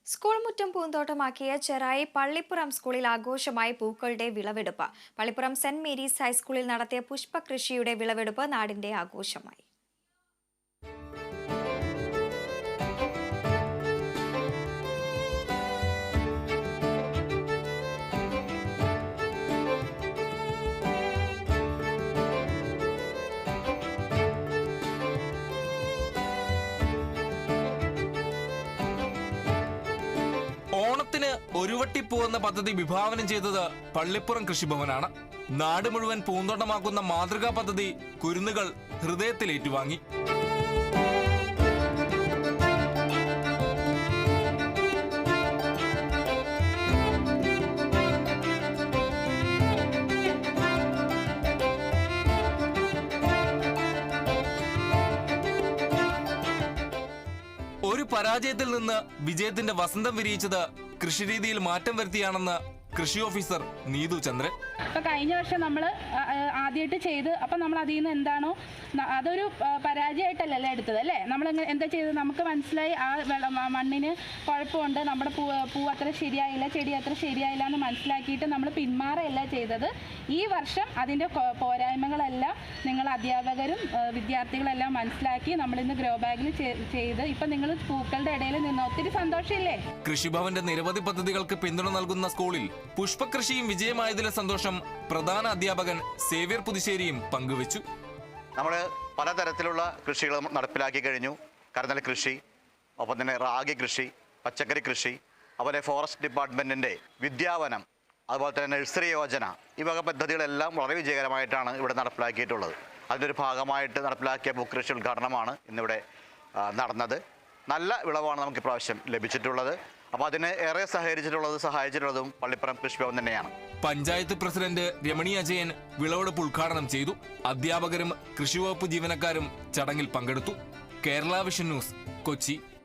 School മുറ്റം പൂന്തോട്ടമാക്കിയ ചെറായി പള്ളിപ്പുറം സ്കൂളിൽ ആഘോഷമായി പൂക്കളുടെ വിളവെടുപ്പ്. പള്ളിപ്പുറം സെന്റ് മേരീസ് ഹൈസ്കൂളിൽ നടത്തിയ പുഷ്പകൃഷിയുടെ വിളവെടുപ്പ് നാടിന്റെ ആഘോഷമായി. ഓണത്തിന് ഒരുവട്ടിപ്പൂ എന്ന പദ്ധതി വിഭാവനം ചെയ്തത് പള്ളിപ്പുറം കൃഷിഭവനാണ്. നാട് മുഴുവൻ പൂന്തോട്ടമാക്കുന്ന മാതൃകാ പദ്ധതി കുരുന്നുകൾ ഹൃദയത്തിൽ ഏറ്റുവാങ്ങി. ഒരു പരാജയത്തിൽ നിന്ന് വിജയത്തിന്റെ വസന്തം വിരിയിച്ചത് കൃഷിരീതിയിൽ മാറ്റം വരുത്തിയാണെന്ന് കൃഷി ഓഫീസർ നീതു ചന്ദ്രൻ. അപ്പോൾ കഴിഞ്ഞ വർഷം നമ്മൾ ആദ്യമായിട്ട് ചെയ്ത് അപ്പം നമ്മൾ അതിൽ നിന്ന് എന്താണോ അതൊരു പരാജയമായിട്ടല്ലല്ലോ എടുത്തത് അല്ലേ. നമ്മൾ എന്താ ചെയ്തത്, നമുക്ക് മനസ്സിലായി ആ മണ്ണിന് കുഴപ്പമുണ്ട്, നമ്മുടെ പൂ അത്ര ശരിയായില്ല, ചെടി അത്ര ശരിയായില്ല എന്ന് മനസ്സിലാക്കിയിട്ട് നമ്മൾ പിന്മാറുകയല്ല ചെയ്തത്. ഈ വർഷം അതിൻ്റെ പോരായ്മകളെല്ലാം നിങ്ങൾ അധ്യാപകരും വിദ്യാർത്ഥികളെല്ലാം മനസ്സിലാക്കി നമ്മളിന്ന് ഗ്രോ ബാഗിൽ ചെയ്ത് ഇപ്പം നിങ്ങൾ പൂക്കളുടെ ഇടയിൽ നിന്ന് ഒത്തിരി സന്തോഷമില്ലേ. കൃഷിഭവന്റെ നിരവധി പദ്ധതികൾക്ക് പിന്തുണ നൽകുന്ന സ്കൂളിൽ പുഷ്പകൃഷിയും വിജയമായതിലെ സന്തോഷം പ്രധാന അധ്യാപകൻ സേവ്യർ പുതുശ്ശേരിയും പങ്കുവച്ചു. നമ്മൾ പലതരത്തിലുള്ള കൃഷികൾ നടപ്പിലാക്കി കഴിഞ്ഞു. കരനെൽ കൃഷി, ഒപ്പം തന്നെ റാഗി കൃഷി, പച്ചക്കറി കൃഷി, അതുപോലെ ഫോറസ്റ്റ് ഡിപ്പാർട്ട്മെൻറ്റിൻ്റെ വിദ്യാവനം, അതുപോലെ തന്നെ നഴ്സറി യോജന, ഈ വക പദ്ധതികളെല്ലാം വളരെ വിജയകരമായിട്ടാണ് ഇവിടെ നടപ്പിലാക്കിയിട്ടുള്ളത്. അതിൻ്റെ ഒരു ഭാഗമായിട്ട് നടപ്പിലാക്കിയ പൂക്കൃഷി ഉദ്ഘാടനമാണ് ഇന്നിവിടെ നടന്നത്. നല്ല വിളവാണ് നമുക്ക് ഇപ്രാവശ്യം ലഭിച്ചിട്ടുള്ളത്. അപ്പോൾ അതിന് ഏറെ സഹായിച്ചിട്ടുള്ളതും പള്ളിപ്പുറം കൃഷിഭവൻ തന്നെയാണ്. പഞ്ചായത്ത് പ്രസിഡന്റ് രമണി അജയൻ വിളവെടുപ്പ് ഉദ്ഘാടനം ചെയ്തു. അധ്യാപകരും കൃഷിവകുപ്പ് ജീവനക്കാരും ചടങ്ങിൽ പങ്കെടുത്തു. Kerala vision news, Kochi.